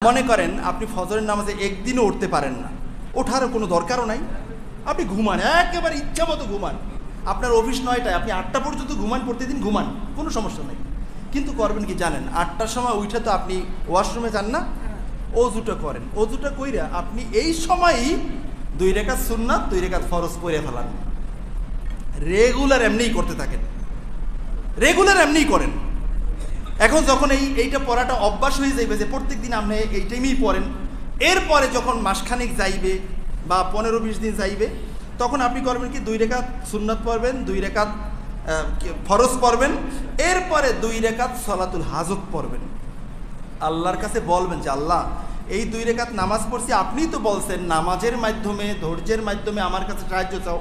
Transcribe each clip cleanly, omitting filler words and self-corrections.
মনে করেন আপনি ফজরের নামাজে একদিনও উঠতে পারেন না, ওঠারও কোনো দরকারও নাই, আপনি ঘুমান, একেবারে ইচ্ছা মতো ঘুমান। আপনার অফিস 9টায়, আপনি 8টা পর্যন্ত ঘুমান, প্রতিদিন ঘুমান, কোনো সমস্যা নেই। কিন্তু করবেন কি জানেন, 8টার সময় উঠে তো আপনি ওয়াশরুমে যান না, অজুটা করেন। অজুটা কইরা আপনি এই সময়ই 2 রাকাত সুন্নাত 2 রাকাত ফরজ পড়ে ফেলান। রেগুলার এমনিই করতে থাকেন, রেগুলার এমনিই করেন। এখন যখন এইটা পড়াটা অভ্যাস হয়ে যাইবে যে প্রত্যেক দিন আপনি এই টাইমেই পড়েন, এরপরে যখন মাসখানেক যাইবে বা 15-20 দিন যাইবে, তখন আপনি করবেন কি 2 রাকাত সুন্নাত পড়বেন, 2 রাকাত ফরজ পড়বেন, এরপরে 2 রাকাত সলাতুল হাজত পড়বেন। আল্লাহর কাছে বলবেন যে আল্লাহ, এই 2 রাকাত নামাজ পড়ছি, আপনিই তো বলছেন নামাজের মাধ্যমে, ধৈর্যের মাধ্যমে আমার কাছে সাহায্য চাও।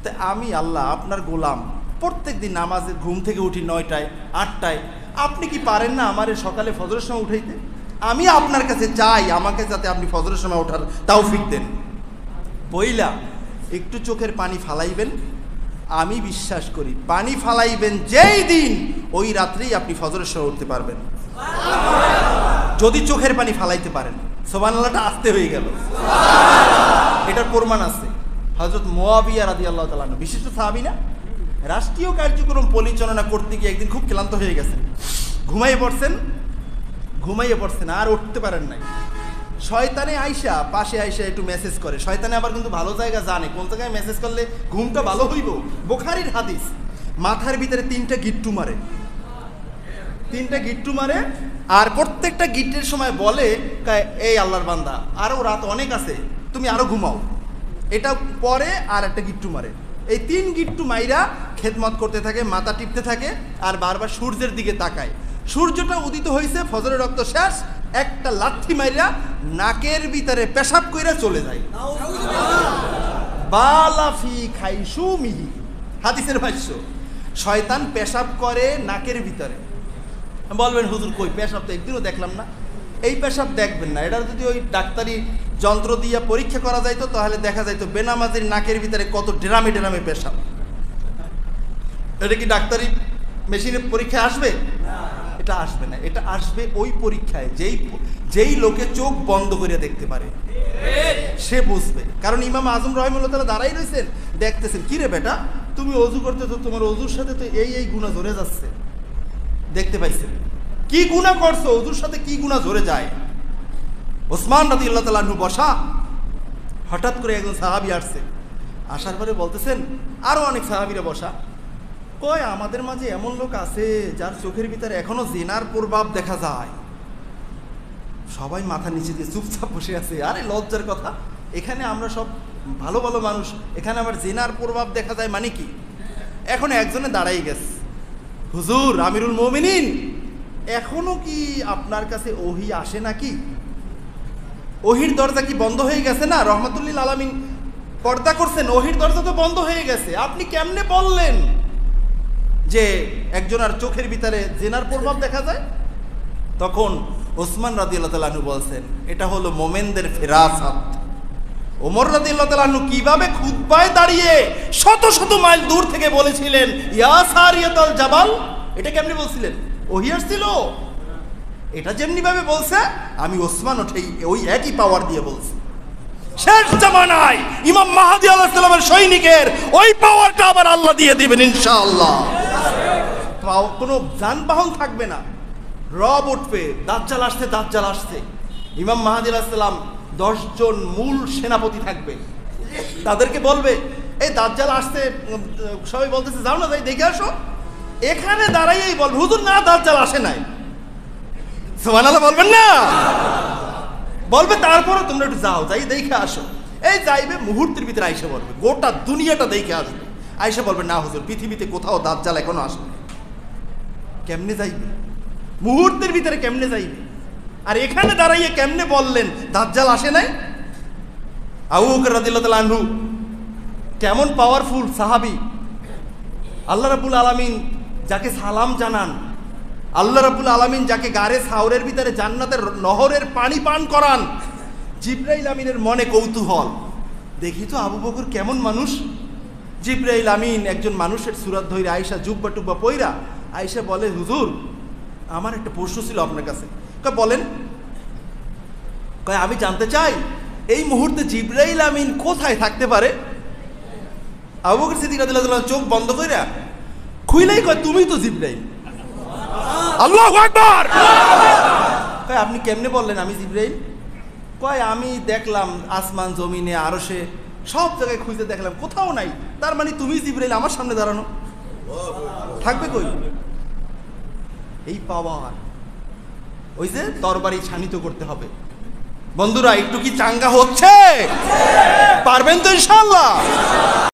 তাই আমি আল্লাহ আপনার গোলাম, প্রত্যেক দিন নামাজের ঘুম থেকে উঠি 9টায় 8টায়, আপনি কি পারেন না আমার সকালে ফজরের সময় উঠাইতে? আমি আপনার কাছে চাই আমাকে যাতে আপনি ফজরের সময় ওঠার তৌফিক দেন। পয়লা একটু চোখের পানি ফালাইবেন, আমি বিশ্বাস করি পানি ফালাইবেন যেই দিন, ওই রাত্রেই আপনি ফজরের সময় উঠতে পারবেন, যদি চোখের পানি ফালাইতে পারেন। সুবহানাল্লাহটা আস্তে হয়ে গেল, এটার প্রমাণ আছে। হযরত মুয়াবিয়া রাদিয়াল্লাহু তাআলা আনহু, বিশিষ্ট সাহাবী না, রাষ্ট্রীয় কার্যক্রম পরিচালনা করতে গিয়ে একদিন খুব ক্লান্ত হয়ে গেছেন, ঘুমাইয়ে পড়ছেন, আর উঠতে পারেন নাই। শয়তানে আইসা পাশে আইসা একটু মেসেজ করে। শয়তানে আবার কিন্তু ভালো জায়গা জানে, কোন জায়গায় মেসেজ করলে ঘুমটা ভালো হইব। বুখারীর হাদিস, মাথার ভিতরে 3টা গিট্টু মারে, আর প্রত্যেকটা গিট্টের সময় বলে, এই আল্লাহর বান্দা, আরও রাত অনেক আছে, তুমি আরো ঘুমাও। এটা পরে আর একটা গিট্টু মারে, এই 3 গিট্টু মাইরা খেদমত করতে থাকে, মাথা টিপতে থাকে, আর বারবার সূর্যের দিকে তাকায়। সূর্যটা উদিত হয়েছে, ফজরের রক্ত শেষ, একটা লাথি মাইরা নাকের ভিতরে পেশাব কইরা চলে যায়। বালাফি খাইসুমিহি, হাদিসের ভাষ্য। শয়তান পেশাব করে নাকের ভিতরে। বলবেন হুজুর কই, পেশাব তো একদিনও দেখলাম না। এই পেশাব দেখবেন না, এটা যদি ওই ডাক্তারি যন্ত্র দিয়ে পরীক্ষা করা যাইতো তাহলে দেখা যাইতো বেনামাজির নাকের ভিতরে কত ড্রামে ড্রামে পেশাব। এটা কি ডাক্তারি মেশিনের পরীক্ষায় আসবে? এটা আসবে না। এটা আসবে ওই পরীক্ষায় যেই লোকে চোখ বন্ধ করে দেখতে পারে, সে বুঝবে। কারণ ইমাম আজম রাহিমাহুল্লাহ তাআলা দাঁড়াই রয়েছেন, দেখতেছেন, কি রে বেটা, তুমি অজু করতে তো তোমার অজুর সাথে তো এই গুনাহ জড়ে যাচ্ছে। দেখতে পাইছেন কি গুনাহ করছো, অজুর সাথে কি গুনাহ জড়ে যায়। ওসমান রাদিয়াল্লাহু তাআলা আনহু বসা, হঠাৎ করে একজন সাহাবী আসছে, আসার পরে বলতেছেন, আরো অনেক সাহাবীরা বসা, কয় আমাদের মাঝে এমন লোক আছে যার চোখের ভিতরে এখনো জিনার প্রভাব দেখা যায়। সবাই মাথা নিচে দিয়ে চুপচাপ বসে আছে। আরে লজ্জার কথা, এখানে আমরা সব ভালো ভালো মানুষ, এখানে আবার জিনার প্রভাব দেখা যায় মানে কি? এখন একজনে দাঁড়াই গেছে, হুজুর আমিরুল মুমিনিন, এখনো কি আপনার কাছে ওহী আসে নাকি? ওহীর দরজা কি বন্ধ হয়ে গেছে না? রহমাতুল্লিল আলামিন পর্দা করছেন, ওহীর দরজা তো বন্ধ হয়ে গেছে, আপনি কেমনে বললেন যে একজনের চোখের ভিতরে জিনার প্রভাব দেখা যায়? তখন ওসমান রাদিয়াল্লাহু তাআলা আনহু বলছেন, এটা হলো মোমেনদের ফিরাসাত। ওমর রাদিয়াল্লাহু তাআলা আনহু কিভাবে খুতবায় দাঁড়িয়ে শত শত মাইল দূর থেকে বলেছিলেন, ইয়া সারিয়াতুল জাবাল, এটা কেমনে বলছিলেন? ওহী আসছিল। এটা যেমনি ভাবে বলছে, আমি ওসমান ওই একই পাওয়ার দিয়ে বলছি। শেষ জামানায় ইমাম মাহদী আলাইহিস সালামের সৈনিকের ওই পাওয়ারটা আবার আল্লাহ দিয়ে দিবেন ইনশাআল্লাহ। কোনো যানবাহন থাকবে না, রব উঠবে, দাজ্জাল আসছে। ইমাম মাহদী আলাইহিস সালাম 10 জন মূল সেনাপতি থাকবে, তাদেরকে বলবে, এই দাজ্জাল আসছে। সবাই বলতেছে, যাও না, যাই দেখে আসো। এখানে দাঁড়াইয়েই বলবে, হুজুর না, দাজ্জাল আসে নাই। সুবহানাল্লাহ বলবেন না? বলবে তারপরে তোমরা একটু যাও, যাই দেখে আসো। এই যাইবে, মুহূর্তের ভিতরে আইসা বলবে, গোটা দুনিয়াটা দেখে আসবে। আইসা বলবে, না হুজুর, পৃথিবীতে কোথাও দাজ্জাল এখনো আসে। কেমনে যাইবে? মুহূর্তের ভিতরে কেমনে যাইবে? আর এখানে দাঁড়াইয়ে কেমনে বললেন দাজ্জাল আসে নাই? আবু বকর রাদিয়াল্লাহু তাআলা আনহু কেমন পাওয়ারফুল সাহাবী। আল্লাহ রাব্বুল আলামিন যাকে সালাম জানান, আল্লাহ রাব্বুল আলামিন যাকে গারে সাউরের ভিতরে জান্নাতের নহরের পানি পান করান, জিবরাইল আমিনের মনে কৌতূহল, দেখি তো আবু বকর কেমন মানুষ। জিবরাইল আমিন একজন মানুষের সুরাত ধইরা আয়েশা জুব্বা টুব্বা পইরা আয়েশা বলে, হুজুর আমার একটা প্রশ্ন ছিল আপনার কাছে। বলেন। কয় আমি জানতে চাই এই মুহূর্তে জিবরাইল আমিন কোথায় থাকতে পারে। আবু বকর সিদ্দিক রাদিয়াল্লাহু তাআলা চোখ বন্ধ কইরা খুইলাই কয় তুমি তো জিবরাইল। আল্লাহু আকবার। কয় আপনি কেমনে বললেন আমি জিবরাইল? কয় আমি দেখলাম আসমান জমিনে আরশে সব জায়গায় খুঁজে দেখলাম কোথাও নাই, তার মানে তুমি জিবরাইল আমার সামনে দাঁড়ানো, থাকবে কই? এই পাওয়ার, ওই যে তরবারি ছানিত করতে হবে। বন্ধুরা একটু কি চাঙ্গা হচ্ছে? পারবেন তো ইনশাআল্লাহ?